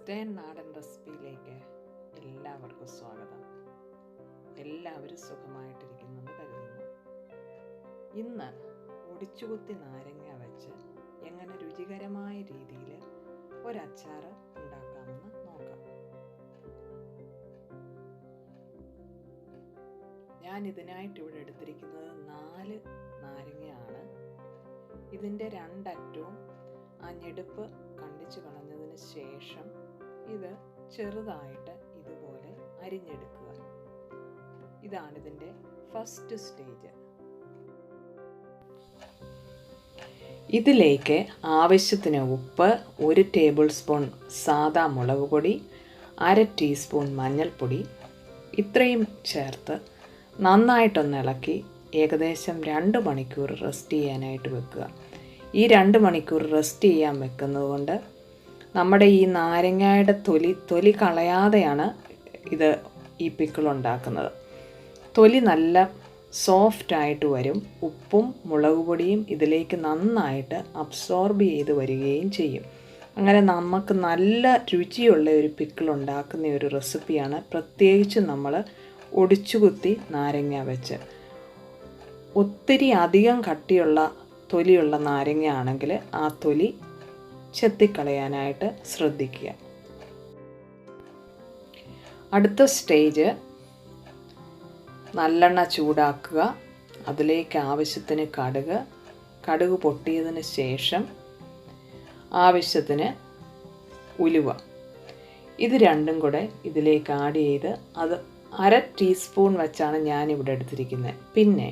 ക്രിസ്റ്റൈൻ നാടൻ റെസിപ്പിയിലേക്ക് എല്ലാവർക്കും സ്വാഗതം. എല്ലാവരും സുഖമായിട്ടിരിക്കുന്നെന്ന് കരുതുന്നു. ഇന്ന് ഒടിച്ചുകുത്തി നാരങ്ങ വെച്ച് എങ്ങനെ രുചികരമായ രീതിയിൽ ഒരച്ചാർ ഉണ്ടാക്കാമെന്ന് നോക്കാം. ഞാൻ ഇതിനായിട്ട് ഇവിടെ എടുത്തിരിക്കുന്നത് 4 നാരങ്ങയാണ്. ഇതിൻ്റെ രണ്ടറ്റവും ആ ഞെടുപ്പ് കണ്ടിച്ചു കളഞ്ഞതിന് ശേഷം ഇത് ചെറുതായിട്ട് ഇതുപോലെ അരിഞ്ഞെടുക്കുക. ഇതാണിതിൻ്റെ ഫസ്റ്റ് സ്റ്റേജ്. ഇതിലേക്ക് ആവശ്യത്തിന് ഉപ്പ്, 1 ടേബിൾ സ്പൂൺ സാദാ മുളക് പൊടി, 1/2 ടീസ്പൂൺ മഞ്ഞൾപ്പൊടി ഇത്രയും ചേർത്ത് നന്നായിട്ടൊന്ന് ഇളക്കി ഏകദേശം 2 മണിക്കൂർ റെസ്റ്റ് ചെയ്യാനായിട്ട് വെക്കുക. ഈ 2 മണിക്കൂർ റെസ്റ്റ് ചെയ്യാൻ വെക്കുന്നത് കൊണ്ട് നമ്മുടെ ഈ നാരങ്ങയുടെ തൊലി കളയാതെയാണ് ഇത് ഈ പിക്കിൾ ഉണ്ടാക്കുന്നത്. തൊലി നല്ല സോഫ്റ്റായിട്ട് വരും. ഉപ്പും മുളക് പൊടിയും ഇതിലേക്ക് നന്നായിട്ട് അബ്സോർബ് ചെയ്ത് വരികയും ചെയ്യും. അങ്ങനെ നമുക്ക് നല്ല രുചിയുള്ള ഒരു പിക്കിൾ ഉണ്ടാക്കുന്ന ഒരു റെസിപ്പിയാണ്. പ്രത്യേകിച്ച് നമ്മൾ ഒടിച്ചുകുത്തി നാരങ്ങ വെച്ച്. ഒത്തിരി അധികം കട്ടിയുള്ള തൊലിയുള്ള നാരങ്ങ ആണെങ്കിൽ ആ തൊലി ചെത്തിക്കളയാനായിട്ട് ശ്രദ്ധിക്കുക. അടുത്ത സ്റ്റേജ്, നല്ലെണ്ണ ചൂടാക്കുക. അതിലേക്ക് ആവശ്യത്തിന് കടുക് പൊട്ടിയതിന് ശേഷം ആവശ്യത്തിന് ഉലുവ, ഇത് രണ്ടും കൂടെ ഇതിലേക്ക് ആഡ് ചെയ്ത് അത് 1/2 ടീസ്പൂൺ വെച്ചാണ് ഞാനിവിടെ എടുത്തിരിക്കുന്നത്. പിന്നെ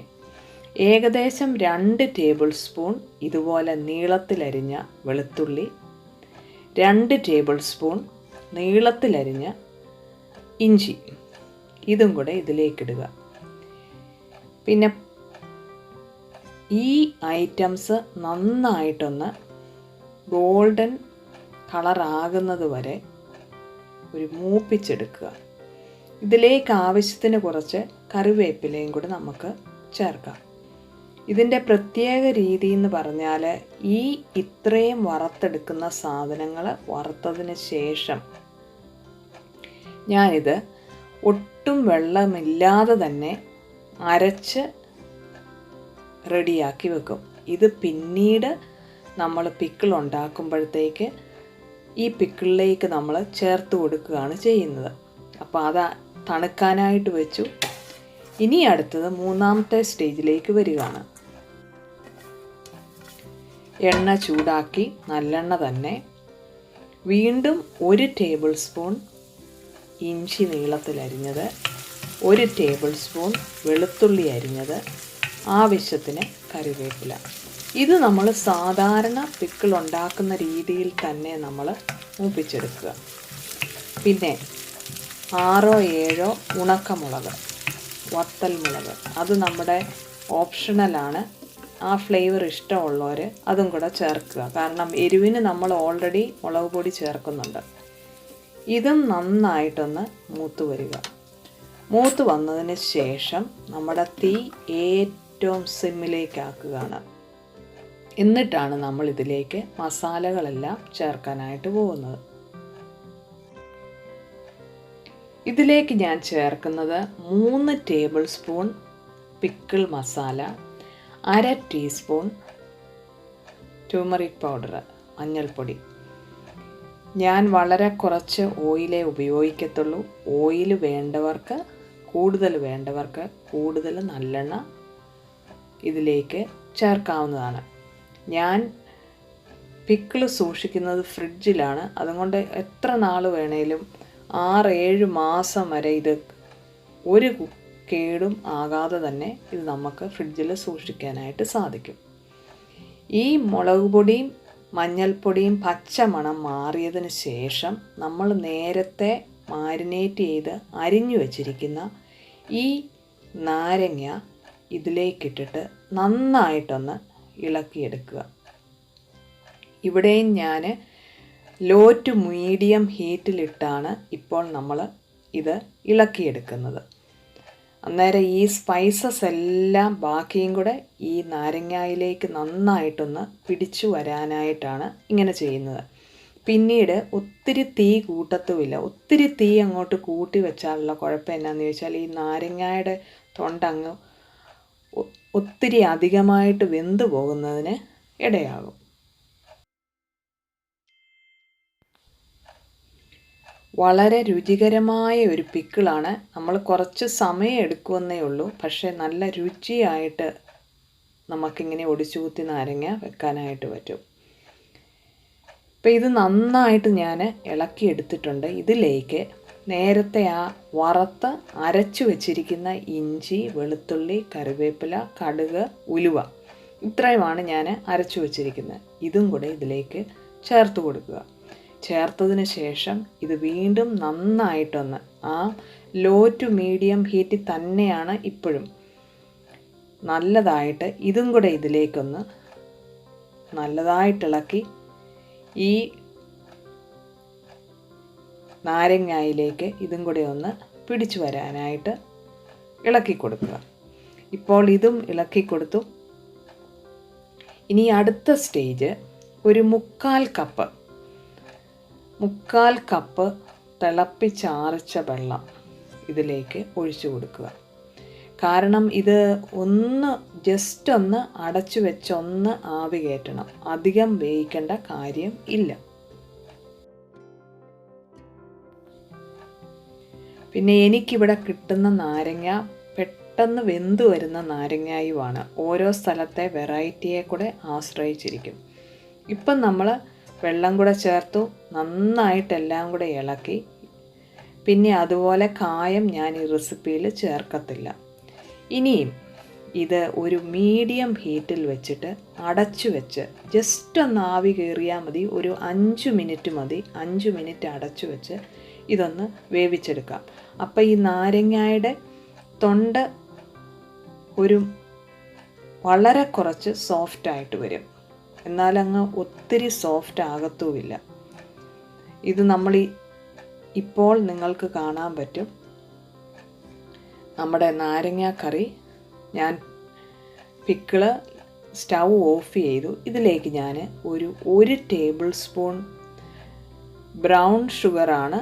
ഏകദേശം 2 ടേബിൾ സ്പൂൺ ഇതുപോലെ നീളത്തിലരിഞ്ഞ വെളുത്തുള്ളി, 2 ടേബിൾ സ്പൂൺ നീളത്തിലരിഞ്ഞ ഇഞ്ചി ഇതും കൂടെ ഇതിലേക്കിടുക. പിന്നെ ഈ ഐറ്റംസ് നന്നായിട്ടൊന്ന് ഗോൾഡൻ കളറാകുന്നത് വരെ ഒരു മൂപ്പിച്ചെടുക്കുക. ഇതിലേക്ക് ആവശ്യത്തിന് കുറച്ച് കറിവേപ്പിലയും കൂടി നമുക്ക് ചേർക്കാം. ഇതിൻ്റെ പ്രത്യേക രീതി എന്ന് പറഞ്ഞാൽ ഈ ഇത്രയും വറുത്തെടുക്കുന്ന സാധനങ്ങൾ വറുത്തതിന് ശേഷം ഞാനിത് ഒട്ടും വെള്ളമില്ലാതെ തന്നെ അരച്ച് റെഡിയാക്കി വെക്കും. ഇത് പിന്നീട് നമ്മൾ പിക്കിൾ ഉണ്ടാക്കുമ്പോഴത്തേക്ക് ഈ പിക്കിളിലേക്ക് നമ്മൾ ചേർത്ത് കൊടുക്കുകയാണ് ചെയ്യുന്നത്. അപ്പോൾ അത് തണുക്കാനായിട്ട് വെച്ചു. ഇനി അടുത്തത് 3ാമത്തെ സ്റ്റേജിലേക്ക് വരികയാണ്. എണ്ണ ചൂടാക്കി, നല്ലെണ്ണ തന്നെ, വീണ്ടും 1 ടേബിൾ സ്പൂൺ ഇഞ്ചി നീളത്തിലരിഞ്ഞത്, 1 ടേബിൾ സ്പൂൺ വെളുത്തുള്ളി അരിഞ്ഞത്, ആവശ്യത്തിന് കറിവേപ്പില. ഇത് നമ്മൾ സാധാരണ പിക്കിൾ ഉണ്ടാക്കുന്ന രീതിയിൽ തന്നെ നമ്മൾ മൂപ്പിച്ചെടുക്കുക. പിന്നെ 6-7 ഉണക്കമുളക്, വത്തൽമുളക്, അത് നമ്മുടെ ഓപ്ഷണലാണ്. ആ ഫ്ലേവർ ഇഷ്ടമുള്ളവർ അതും കൂടെ ചേർക്കുക. കാരണം എരിവിന് നമ്മൾ ഓൾറെഡി മുളക് പൊടി ചേർക്കുന്നുണ്ട്. ഇതും നന്നായിട്ടൊന്ന് മൂത്ത് വരിക. മൂത്ത് വന്നതിന് ശേഷം നമ്മുടെ തീ ഏറ്റവും സിമ്മിലേക്കാക്കുകയാണ്. എന്നിട്ടാണ് നമ്മൾ ഇതിലേക്ക് മസാലകളെല്ലാം ചേർക്കാനായിട്ട് പോകുന്നത്. ഇതിലേക്ക് ഞാൻ ചേർക്കുന്നത് 3 tablespoon pickle masala, 1/2 teaspoon turmeric powder, മഞ്ഞൾപ്പൊടി. ഞാൻ വളരെ കുറച്ച് ഓയിലേ ഉപയോഗിക്കത്തുള്ളൂ. ഓയിൽ വേണ്ടവർക്ക് കൂടുതൽ നല്ലെണ്ണ ഇതിലേക്ക് ചേർക്കാവുന്നതാണ്. ഞാൻ പിക്കിൾ സൂക്ഷിക്കുന്നത് ഫ്രിഡ്ജിലാണ്. അതുകൊണ്ട് എത്ര നാൾ വേണേലും 6-7 മാസം വരെ ഇത് ഒരു കേടും ആകാതെ തന്നെ ഇത് നമുക്ക് ഫ്രിഡ്ജിൽ സൂക്ഷിക്കാനായിട്ട് സാധിക്കും. ഈ മുളക് പൊടിയും മഞ്ഞൾപ്പൊടിയും പച്ചമണം മാറിയതിന് ശേഷം നമ്മൾ നേരത്തെ മാരിനേറ്റ് ചെയ്ത് അരിഞ്ഞു വച്ചിരിക്കുന്ന ഈ നാരങ്ങ ഇതിലേക്കിട്ടിട്ട് നന്നായിട്ടൊന്ന് ഇളക്കിയെടുക്കുക. ഇവിടെയും ഞാൻ ലോ ടു മീഡിയം ഹീറ്റിലിട്ടാണ് ഇപ്പോൾ നമ്മൾ ഇത് ഇളക്കിയെടുക്കുന്നത്. അന്നേരം ഈ സ്പൈസസ് എല്ലാം ബാക്കിയും കൂടെ ഈ നാരങ്ങയിലേക്ക് നന്നായിട്ടൊന്ന് പിടിച്ചു വരാനായിട്ടാണ് ഇങ്ങനെ ചെയ്യുന്നത്. പിന്നീട് ഒത്തിരി തീ കൂട്ടത്തുമില്ല. ഒത്തിരി തീ അങ്ങോട്ട് കൂട്ടി വെച്ചാലുള്ള കുഴപ്പം എന്നാന്ന് ചോദിച്ചാൽ ഈ നാരങ്ങയുടെ തൊണ്ടങ്ങ് ഒത്തിരി അധികമായിട്ട് വെന്ത് പോകുന്നതിന് ഇടയാകും. വളരെ രുചികരമായ ഒരു പിക്കിളാണ്. നമ്മൾ കുറച്ച് സമയം എടുക്കുമെന്നേ ഉള്ളൂ, പക്ഷേ നല്ല രുചിയായിട്ട് നമുക്കിങ്ങനെ ഒടിച്ചു കുത്തി നാരങ്ങ വെക്കാനായിട്ട് പറ്റും. അപ്പോൾ ഇത് നന്നായിട്ട് ഞാൻ ഇളക്കി എടുത്തിട്ടുണ്ട്. ഇതിലേക്ക് നേരത്തെ ആ വറുത്ത് അരച്ചു വെച്ചിരിക്കുന്ന ഇഞ്ചി, വെളുത്തുള്ളി, കറിവേപ്പില, കടുക്, ഉലുവ ഇത്രയുമാണ് ഞാൻ അരച്ചു വെച്ചിരിക്കുന്നത്. ഇതും കൂടെ ഇതിലേക്ക് ചേർത്ത് കൊടുക്കുക. ചേർത്തതിന് ശേഷം ഇത് വീണ്ടും നന്നായിട്ടൊന്ന് ആ ലോ ടു മീഡിയം ഹീറ്റിൽ തന്നെയാണ് ഇപ്പോഴും നല്ലതായിട്ട് ഇതും കൂടെ ഇതിലേക്കൊന്ന് നല്ലതായിട്ടിളക്കി ഈ നാരങ്ങയിലേക്ക് ഇതും കൂടെ ഒന്ന് പിടിച്ചു വരാനായിട്ട് ഇളക്കി കൊടുക്കുക. ഇപ്പോൾ ഇതും ഇളക്കി കൊടുത്തു. ഇനി അടുത്ത സ്റ്റേജ് ഒരു 3/4 കപ്പ് തിളപ്പിച്ചാറിച്ച വെള്ളം ഇതിലേക്ക് ഒഴിച്ചു കൊടുക്കുക. കാരണം ഇത് ജസ്റ്റ് ഒന്ന് അടച്ചു വെച്ചൊന്ന് ആവി കയറ്റണം. അധികം വേവിക്കേണ്ട കാര്യം ഇല്ല. പിന്നെ എനിക്കിവിടെ കിട്ടുന്ന നാരങ്ങ പെട്ടെന്ന് വെന്ത് വരുന്ന നാരങ്ങയുമാണ്. ഓരോ സ്ഥലത്തെ വെറൈറ്റിയെ കൂടെ ആശ്രയിച്ചിരിക്കും. ഇപ്പം നമ്മൾ വെള്ളം കൂടെ ചേർത്തു, നന്നായിട്ടെല്ലാം കൂടെ ഇളക്കി. പിന്നെ അതുപോലെ കായം ഞാൻ ഈ റെസിപ്പിയിൽ ചേർക്കത്തില്ല. ഇനിയും ഇത് ഒരു മീഡിയം ഹീറ്റിൽ വെച്ചിട്ട് അടച്ചു വെച്ച് ജസ്റ്റ് ഒന്ന് ആവി കയറിയാൽ മതി. ഒരു 5 മിനിറ്റ് മതി. 5 മിനിറ്റ് അടച്ചു വെച്ച് ഇതൊന്ന് വേവിച്ചെടുക്കാം. അപ്പോൾ ഈ നാരങ്ങയുടെ തൊണ്ട വളരെ കുറച്ച് സോഫ്റ്റായിട്ട് വരും. എന്നാലങ്ങ് ഒത്തിരി സോഫ്റ്റ് ആകത്തുമില്ല. ഇത് ഇപ്പോൾ നിങ്ങൾക്ക് കാണാൻ പറ്റും. നമ്മുടെ നാരങ്ങ കറി ഞാൻ പിക്കിള് സ്റ്റൗ ഓഫ് ചെയ്തു. ഇതിലേക്ക് ഞാൻ ഒരു 1 ടേബിൾ സ്പൂൺ ബ്രൗൺ ഷുഗറാണ്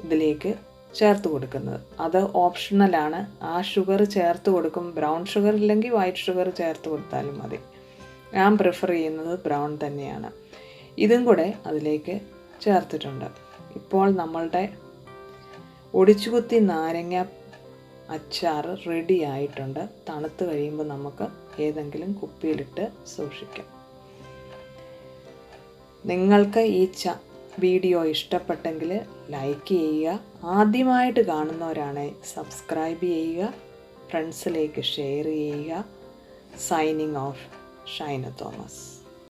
ഇതിലേക്ക് ചേർത്ത് കൊടുക്കുന്നത്. അത് ഓപ്ഷണലാണ്. ആ ഷുഗർ ചേർത്ത് കൊടുക്കും. ബ്രൗൺ ഷുഗർ ഇല്ലെങ്കിൽ വൈറ്റ് ഷുഗർ ചേർത്ത് കൊടുത്താലും മതി. ഞാൻ പ്രിഫർ ചെയ്യുന്നത് ബ്രൗൺ തന്നെയാണ്. ഇതും കൂടെ അതിലേക്ക് ചേർത്തിട്ടുണ്ട്. ഇപ്പോൾ നമ്മളുടെ ഒടിച്ചുകുത്തി നാരങ്ങ അച്ചാർ റെഡി ആയിട്ടുണ്ട്. തണുത്ത് കഴിയുമ്പോൾ നമുക്ക് ഏതെങ്കിലും കുപ്പിയിലിട്ട് സൂക്ഷിക്കാം. നിങ്ങൾക്ക് ഈ വീഡിയോ ഇഷ്ടപ്പെട്ടെങ്കിൽ ലൈക്ക് ചെയ്യുക. ആദ്യമായിട്ട് കാണുന്നവരാണെങ്കിൽ സബ്സ്ക്രൈബ് ചെയ്യുക. ഫ്രണ്ട്സിലേക്ക് ഷെയർ ചെയ്യുക. Signing off, Shaina Thomas.